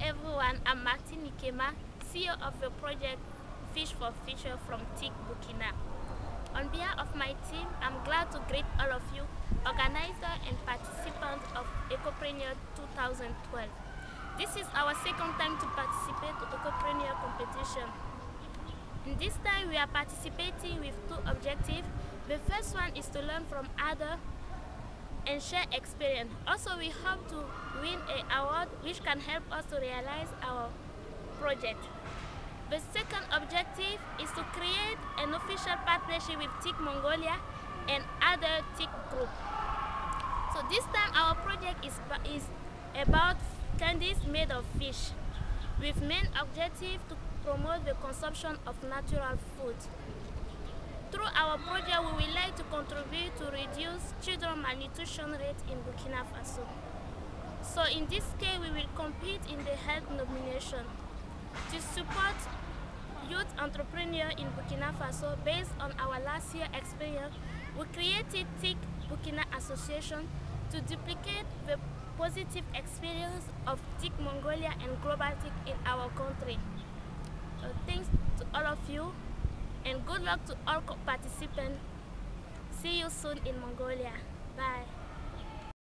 everyone, I'm Martine Nikema, CEO of the project Fish for Future from TIC Burkina. On behalf of my team, I'm glad to greet all of you, organizers and participants of Ecopreneur 2012. This is our second time to participate in Ecopreneur competition. In this time, we are participating with two objectives. The first one is to learn from others and share experience. Also, we hope to win an award which can help us to realize our project. The second objective is to create an official partnership with TIC Mongolia and other TIC groups. So this time our project is about candies made of fish, with main objective to promote the consumption of natural food. Through our project, we would like to contribute to reduce children malnutrition rate in Burkina Faso. So in this case, we will compete in the health nomination. To support youth entrepreneurs in Burkina Faso, based on our last year experience, we created TIC Burkina Association to duplicate the positive experience of TIC Mongolia and Global TIC in our country. Thanks to all of you and good luck to all participants. See you soon in Mongolia. Bye.